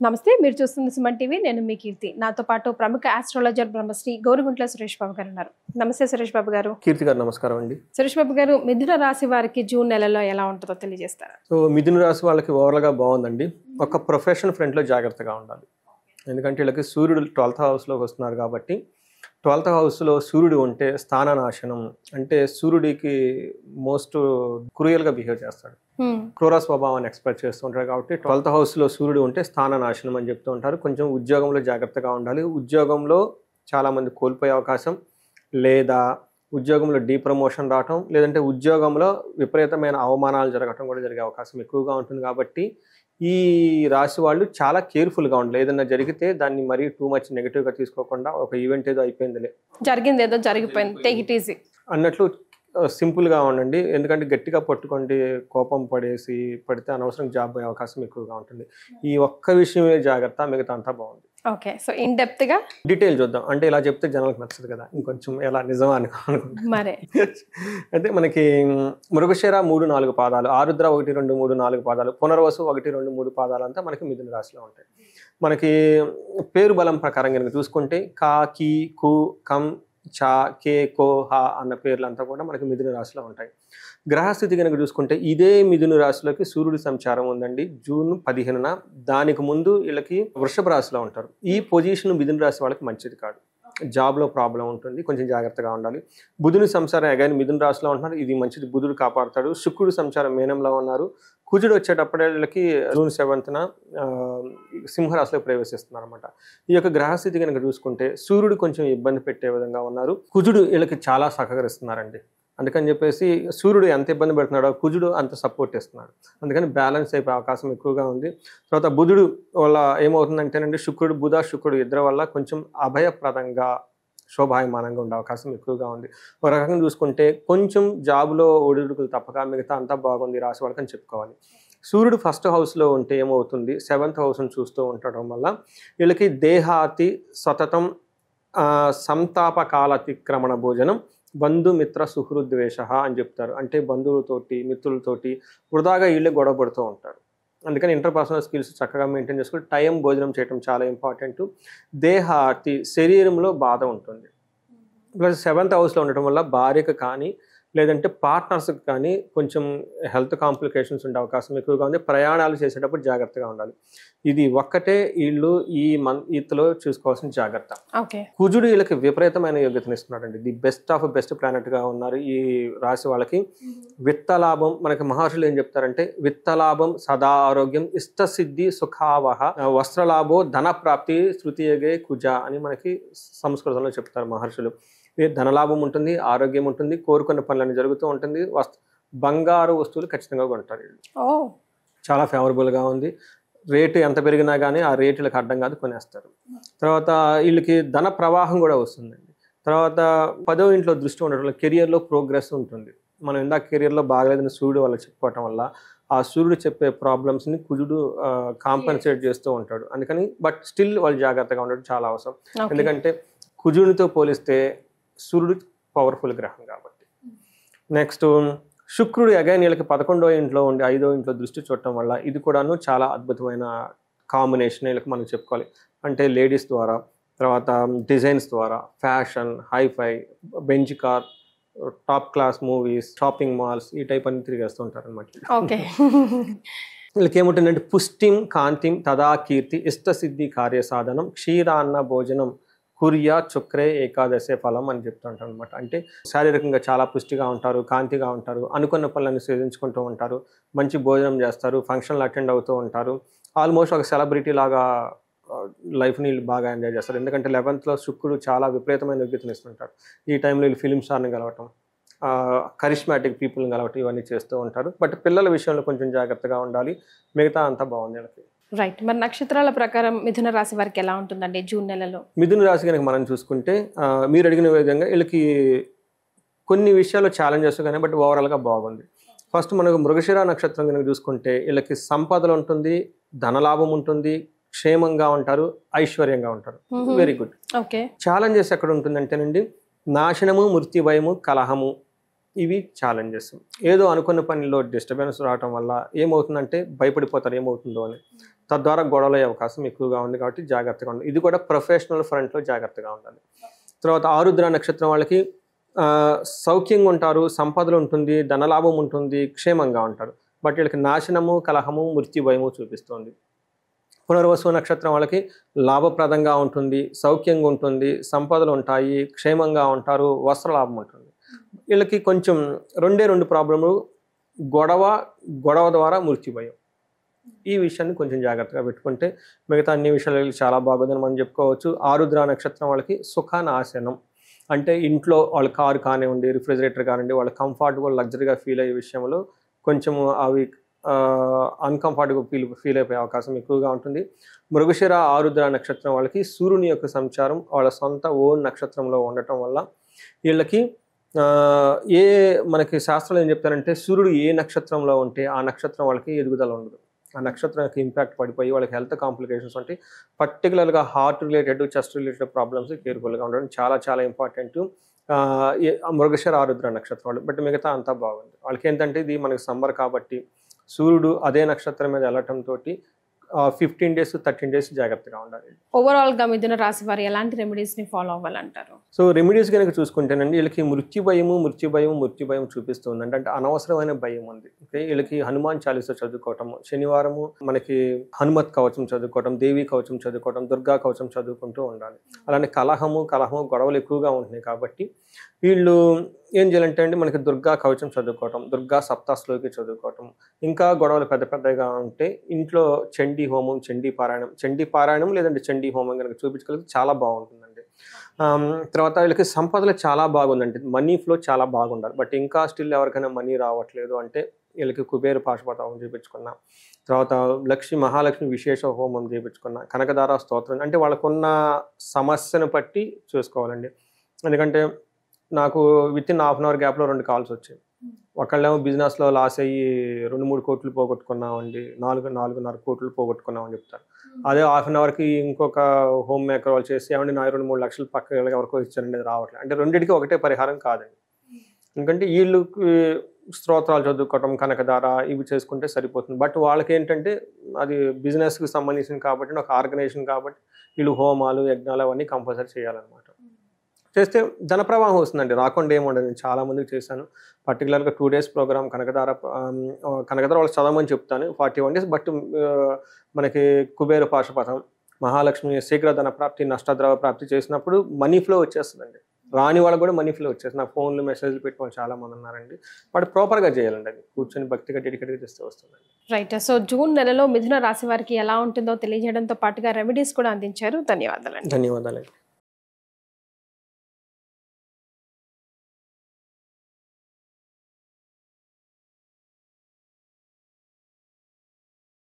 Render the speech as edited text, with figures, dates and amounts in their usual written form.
నమస్తే, మీరు చూస్తుంది సుమన్ టీవీ. నేను మీ కీర్తి. నాతో పాటు ప్రముఖ ఆస్ట్రాలజర్ బ్రహ్మశ్రీ గౌరిగుంట్ల సురేష్ బాబు గారు ఉన్నారు. నమస్తే సురేష్ బాబు గారు. కీర్తి గారు నమస్కారం అండి. సురేష్ బాబు గారు, మిథున రాశి వారికి జూన్ నెలలో ఎలా ఉంటుందో తెలియజేస్తారా? సో మిథున రాశి వాళ్ళకి ఓవరాల్గా బాగుందండి. ఒక ప్రొఫెషన్ ఫ్రంట్లో జాగ్రత్తగా ఉండాలి. ఎందుకంటే వీళ్ళకి సూర్యుడు 12th హౌస్లోకి వస్తున్నారు కాబట్టి 12th హౌస్లో సూర్యుడు ఉంటే స్థాననాశనం అంటే సూర్యుడికి మోస్ట్ క్రూయల్గా బిహేవ్ చేస్తాడు. క్రూర స్వభావాన్ని ఎక్స్పెక్ట్ చేస్తూ ఉంటారు కాబట్టి 12th హౌస్లో సూర్యుడు ఉంటే స్థాననాశనం అని చెప్తూ ఉంటారు. కొంచెం ఉద్యోగంలో జాగ్రత్తగా ఉండాలి. ఉద్యోగంలో చాలామంది కోల్పోయే అవకాశం, లేదా ఉద్యోగంలో డీప్రమోషన్ రావటం, లేదంటే ఉద్యోగంలో విపరీతమైన అవమానాలు జరగటం కూడా జరిగే అవకాశం ఎక్కువగా ఉంటుంది. కాబట్టి ఈ రాశి వాళ్ళు చాలా కేర్ఫుల్గా ఉండాలి. ఏదైనా జరిగితే దాన్ని మరీ టూ మచ్ నెగిటివ్గా తీసుకోకుండా ఒక ఈవెంట్ ఏదో అయిపోయిందిలే, జరిగింది ఏదో జరిగిపోయింది, టేక్ ఇట్ ఈజీ అన్నట్లు సింపుల్గా ఉండండి. ఎందుకంటే గట్టిగా పట్టుకోండి, కోపం పడితే అనవసరం జాబ్ అయ్యే అవకాశం ఎక్కువగా ఉంటుంది. ఈ ఒక్క విషయమే జాగ్రత్త, మిగతా అంతా బాగుంది. ఓకే, సో ఇన్ డెప్త్ గా డీటెయిల్ చూద్దాం. అంటే ఇలా చెప్తే జనాలకు నచ్చదు కదా, ఇంకొంచెం ఎలా నిజమా అనుకుంటా. మరే అయితే మనకి మృగశిర 3-4 పాదాలు, ఆరుద్ర 1-2-3-4 పాదాలు, పునర్వసు 1-2-3 పాదాలు అంతా మనకి మిథున రాశిలో ఉంటాయి. మనకి పేరు బలం ప్రకారం కనుక చూసుకుంటే కా, కీ, కు, కం, చా, కే, కో, హా అన్న పేర్లంతా కూడా మనకి మిథున రాశిలో ఉంటాయి. గ్రహస్థితి కనుక చూసుకుంటే ఇదే మిథున రాశిలోకి సూర్యుడి సంచారం ఉందండి జూన్ 15న. దానికి ముందు వీళ్ళకి వృషభ రాశిలో ఉంటారు. ఈ పొజిషన్ మిథున రాశి వాళ్ళకి మంచిది కాదు. జాబ్లో ప్రాబ్లం ఉంటుంది, కొంచెం జాగ్రత్తగా ఉండాలి. బుధుని సంచారం అగైన్ మిథున రాశిలో ఉంటున్నారు, ఇది మంచిది, బుధుడు కాపాడుతాడు. శుక్రుడు సంచారం మీనంలో ఉన్నారు. కుజుడు వచ్చేటప్పుడే వీళ్ళకి జూన్ 7న సింహరాశిలో ప్రవేశిస్తున్నారు అనమాట. ఈ యొక్క గ్రహస్థితి కనుక చూసుకుంటే సూర్యుడు కొంచెం ఇబ్బంది పెట్టే విధంగా ఉన్నారు. కుజుడు వీళ్ళకి చాలా సహకరిస్తున్నారండి. అందుకని చెప్పేసి సూర్యుడు ఎంత ఇబ్బంది పెడుతున్నాడో కుజుడు అంత సపోర్ట్ ఇస్తున్నాడు. అందుకని బ్యాలెన్స్ అయిపోయే అవకాశం ఎక్కువగా ఉంది. తర్వాత బుధుడు వల్ల ఏమవుతుందంటేనండి బుధ శుక్రుడు ఇద్దరి వల్ల కొంచెం అభయప్రదంగా శోభాయమానంగా ఉండే అవకాశం ఎక్కువగా ఉంది. ఒక రకంగా చూసుకుంటే కొంచెం జాబ్లో ఒడిదుడుకులు తప్పక మిగతా అంతా బాగుంది రాశి వాళ్ళకి అని చెప్పుకోవాలి. సూర్యుడు 1st హౌస్లో ఉంటే ఏమవుతుంది, 7th హౌస్ని చూస్తూ ఉండటం వల్ల వీళ్ళకి దేహాతి సతతం సంతాపకాలతిక్రమణ భోజనం బంధుమిత్ర సుహృద్వేష అని చెప్తారు. అంటే బంధువులతోటి మిత్రులతోటి వృధాగా వీళ్ళే గొడవ పడుతూ ఉంటారు. అందుకని ఇంటర్పర్సనల్ స్కిల్స్ చక్కగా మెయింటైన్ చేసుకుని టైం భోజనం చేయడం చాలా ఇంపార్టెంట్. దేహాతి శరీరంలో బాధ ఉంటుంది. ప్లస్ 7th హౌస్లో ఉండటం వల్ల భార్యకు కానీ లేదంటే పార్ట్నర్స్కి కానీ కొంచెం హెల్త్ కాంప్లికేషన్స్ ఉండే అవకాశం ఎక్కువగా ఉంది. ప్రయాణాలు చేసేటప్పుడు జాగ్రత్తగా ఉండాలి. ఇది ఒక్కటే వీళ్ళు ఈతలో చూసుకోవాల్సిన జాగ్రత్త. కుజుడు వీళ్ళకి విపరీతమైన యోగ్యతను ఇస్తున్నాడండి. ది బెస్ట్ ఆఫ్ బెస్ట్ ప్లానెట్గా ఉన్నారు ఈ రాశి వాళ్ళకి. విత్తలాభం, మనకి మహర్షులు ఏం చెప్తారంటే విత్తలాభం సదా ఆరోగ్యం ఇష్టసిద్ధి సుఖావహ వస్త్రలాభో ధన ప్రాప్తి తృతీయగే కుజ అని మనకి సంస్కృతంలో చెప్తారు మహర్షులు. ధనలాభం ఉంటుంది, ఆరోగ్యం ఉంటుంది, కోరుకున్న పనులన్నీ జరుగుతూ ఉంటుంది. బంగారు వస్తువులు ఖచ్చితంగా కొంటారు వీళ్ళు. చాలా ఫేవరబుల్గా ఉంది. రేటు ఎంత పెరిగినా కానీ ఆ రేటులకు అడ్డం కాదు, కొనేస్తారు. తర్వాత వీళ్ళకి ధన ప్రవాహం కూడా వస్తుందండి. తర్వాత 10వ ఇంట్లో దృష్టి ఉండటం వల్ల కెరియర్లో ప్రోగ్రెస్ ఉంటుంది. మనం ఇందాక కెరియర్లో బాగలేదని సూర్యుడు వల్ల చెప్పుకోవటం వల్ల ఆ సూర్యుడు చెప్పే ప్రాబ్లమ్స్ని కుజుడు కాంపన్సేట్ చేస్తూ ఉంటాడు. అందుకని బట్ స్టిల్ వాళ్ళు జాగ్రత్తగా ఉండడం చాలా అవసరం. ఎందుకంటే కుజుడితో పోలిస్తే సూర్యుడు పవర్ఫుల్ గ్రహం కాబట్టి. నెక్స్ట్ శుక్రుడు అగైన్ వీళ్ళకి 11వ ఇంట్లో ఉండి 5వ ఇంట్లో దృష్టి చూడటం వల్ల ఇది కూడాను చాలా అద్భుతమైన కాంబినేషన్ వీళ్ళకి మనం చెప్పుకోవాలి. అంటే లేడీస్ ద్వారా, తర్వాత డిజైన్స్ ద్వారా, fashion, hifi, Benz car, top class movies, shopping malls, ఈ టైప్ అన్ని తిరిగేస్తూ ఉంటారు అనమాట. వీళ్ళకి ఏముంటుందంటే పుష్టిం కాంతిం తదా కీర్తి ఇష్టసిద్ధి కార్యసాధనం క్షీరాన్న భోజనం కుర్యా చుక్రే ఏకాదశే ఫలం అని చెప్తుంటారు అనమాట. అంటే శారీరకంగా చాలా పుష్టిగా ఉంటారు, కాంతిగా ఉంటారు, అనుకున్న పనులను సేవించుకుంటూ ఉంటారు, మంచి భోజనం చేస్తారు, ఫంక్షన్లు అటెండ్ అవుతూ ఉంటారు. ఆల్మోస్ట్ ఒక సెలబ్రిటీ లాగా లైఫ్ని వీళ్ళు బాగా ఎంజాయ్ చేస్తారు. ఎందుకంటే 11th శుక్రుడు చాలా విపరీతమైన యోగ్యతను ఇస్తుంటారు. ఈ టైంలో వీళ్ళు ఫిలిం స్టార్ని కలవటం, కరిష్మాటిక్ పీపుల్ని కలవటం ఇవన్నీ చేస్తూ ఉంటారు. బట్ పిల్లల విషయంలో కొంచెం జాగ్రత్తగా ఉండాలి, మిగతా అంతా బాగుంది వీళ్ళకి. రైట్. మరి నక్షత్రాల ప్రకారం మిథున రాశి వారికి ఎలా ఉంటుందండి జూన్ నెలలో? మిథున రాశి కనుక మనం చూసుకుంటే మీరు అడిగిన విధంగా వీళ్ళకి కొన్ని విషయాల్లో ఛాలెంజెస్ కానీ బట్ ఓవరాల్గా బాగుంది. ఫస్ట్ మనకు మృగశిర నక్షత్రం కనుక చూసుకుంటే వీళ్ళకి సంపదలు ఉంటుంది, ధనలాభం ఉంటుంది, క్షేమంగా ఉంటారు, ఐశ్వర్యంగా ఉంటారు. Very good. ఓకే. ఛాలెంజెస్ ఎక్కడ ఉంటుందంటేనండి నాశనము, మృత్యుభయము, కలహము, ఇవి ఛాలెంజెస్. ఏదో అనుకున్న పనిలో డిస్టర్బెన్స్ రావటం వల్ల ఏమవుతుందంటే భయపడిపోతారు ఏమవుతుందో అని, తద్వారా గొడవలు అయ్యే అవకాశం ఎక్కువగా ఉంది. కాబట్టి జాగ్రత్తగా ఉండాలి. ఇది కూడా ప్రొఫెషనల్ ఫ్రంట్లో జాగ్రత్తగా ఉండాలి. తర్వాత ఆరుద్ర నక్షత్రం వాళ్ళకి సౌఖ్యంగా ఉంటారు, సంపదలు ఉంటుంది, ధనలాభం ఉంటుంది, క్షేమంగా ఉంటారు. బట్ వీళ్ళకి నాశనము, కలహము, మృత్యు భయము చూపిస్తుంది. పునర్వసు నక్షత్రం వాళ్ళకి లాభప్రదంగా ఉంటుంది, సౌఖ్యంగా ఉంటుంది, సంపదలు ఉంటాయి, క్షేమంగా ఉంటారు, వస్త్రలాభం ఉంటుంది. వీళ్ళకి కొంచెం రెండు ప్రాబ్లములు, గొడవ ద్వారా మృత్యు భయం. ఈ విషయాన్ని కొంచెం జాగ్రత్తగా పెట్టుకుంటే మిగతా అన్ని విషయాలు చాలా బాగుందని మనం చెప్పుకోవచ్చు. ఆరుద్ర నక్షత్రం వాళ్ళకి సుఖనాశనం అంటే ఇంట్లో వాళ్ళ కారు కానివ్వండి, రిఫ్రిజిరేటర్ కానివ్వండి, వాళ్ళు కంఫర్టబుల్ లగ్జరీగా ఫీల్ అయ్యే విషయంలో కొంచెము అవి అన్కంఫర్టబుల్ ఫీల్ అయిపోయే అవకాశం ఎక్కువగా ఉంటుంది. మృగశిర ఆరుద్ర నక్షత్రం వాళ్ళకి సూర్యుని యొక్క సంచారం వాళ్ళ సొంత ఓన్ నక్షత్రంలో ఉండటం వల్ల వీళ్ళకి మనకి శాస్త్రంలో ఏం చెప్తారంటే సూర్యుడు ఏ నక్షత్రంలో ఉంటే ఆ నక్షత్రం వాళ్ళకి ఎదుగుదల ఉండదు. ఆ నక్షత్రం యొక్క ఇంపాక్ట్ పడిపోయి వాళ్ళకి హెల్త్ కాంప్లికేషన్స్ ఉంటాయి. పర్టికులర్గా heart related, chest related problems కేర్ఫుల్గా ఉండడం చాలా ఇంపార్టెంట్. మృగశిర ఆరుద్ర నక్షత్రం వాళ్ళు. బట్ మిగతా అంతా బాగుంది. వాళ్ళకి ఏంటంటే ఇది మనకి సమ్మర్ కాబట్టి సూర్యుడు అదే నక్షత్రం మీద వెళ్ళటంతో 15 days 13 days జాగ్రత్తగా ఉండాలి. ఓవరాల్ గా మిథున రాశి వారు ఎలాంటి రెమెడీస్ ని ఫాలో అవ్వాలంటారు? సో రెమెడీస్ కనుక చూసుకుంటేనండి వీళ్ళకి మృత్యు భయం చూపిస్తుంది. అంటే అనవసరమైన భయం ఉంది. ఓకే, వీళ్ళకి హనుమాన్ చాలీసా చదువుకోవటం, శనివారము మనకి హనుమత్ కవచం చదువుకోవటం, దేవి కవచం చదువుకోవటం, దుర్గా కవచం చదువుకుంటూ ఉండాలి. అలానే కలహము గొడవలు ఎక్కువగా ఉంటున్నాయి కాబట్టి వీళ్ళు ఏం చేయాలంటే అండి మనకి దుర్గా కవచం చదువుకోవటం, దుర్గా సప్తాశ్లోకి చదువుకోవటం, ఇంకా గొడవలు పెద్దగా ఉంటే ఇంట్లో చండీ హోమం, చండీ పారాయణం లేదంటే చండీ హోమం కనుక చూపించగలిగితే చాలా బాగుంటుందండి. తర్వాత వీళ్ళకి సంపదలు చాలా బాగుందండి, మనీ ఫ్లో చాలా బాగుండాలి. బట్ ఇంకా స్టిల్ ఎవరికైనా మనీ రావట్లేదు అంటే వీళ్ళకి కుబేర పాశుపతావం చేయించుకున్నా, తర్వాత మహాలక్ష్మి విశేష హోమం చేయించుకున్నా, కనకదార స్తోత్రం, అంటే వాళ్ళకున్న సమస్యను బట్టి చూసుకోవాలండి. ఎందుకంటే నాకు వితిన్ హాఫ్ అన్ అవర్ గ్యాప్లో 2 calls వచ్చాయి. ఒకళ్ళేమో బిజినెస్లో లాస్ అయ్యి 2-3 కోట్లు పోగొట్టుకున్నామండి, 4-4.5 కోట్లు పోగొట్టుకున్నామని చెప్తారు. అదే హాఫ్ అన్ అవర్కి ఇంకొక హోమ్ మేకర్ వాళ్ళు చేసి ఏమంటే 2-3 లక్షలు పక్క ఎవరికో ఇచ్చారండి, అది రావట్లేదు. అంటే రెండింటికి ఒకటే పరిహారం కాదండి. ఎందుకంటే వీళ్ళకి స్తోత్రాలు చదువుకోవటం, కనకదార ఇవి చేసుకుంటే సరిపోతుంది. బట్ వాళ్ళకి ఏంటంటే అది బిజినెస్కి సంబంధించింది కాబట్టి, ఒక ఆర్గనైజేషన్ కాబట్టి వీళ్ళు హోమాలు, యజ్ఞాలు అవన్నీ కంపల్సరీ చేయాలన్నమాట. చేస్తే ధన ప్రవాహం వస్తుందండి, రాకుండా ఏముండదు. నేను చాలామందికి చేశాను. పర్టికులర్గా 2 days ప్రోగ్రామ్ కనకదార వాళ్ళకి చదవమని చెప్తాను 41 days. బట్ మనకి కుబేర పాశుపతం, మహాలక్ష్మి శీఘ్ర ధన ప్రాప్తి, నష్టద్రవ ప్రాప్తి చేసినప్పుడు మనీ ఫ్లో వచ్చేస్తుందండి. రాని వాళ్ళకి కూడా మనీ ఫ్లో వచ్చేస్తుంది. నాకు ఫోన్లు మెసేజ్లు పెట్టి వాళ్ళు చాలామంది ఉన్నారండి. బట్ ప్రాపర్గా చేయాలండి, అది కూర్చొని భక్తిగా డెడికేట్గా చేస్తే వస్తుందండి. రైట్. సో జూన్ నెలలో మిథున రాశి వారికి ఎలా ఉంటుందో తెలియజేయడంతో పాటుగా రెమెడీస్ కూడా అందించారు. ధన్యవాదాలు.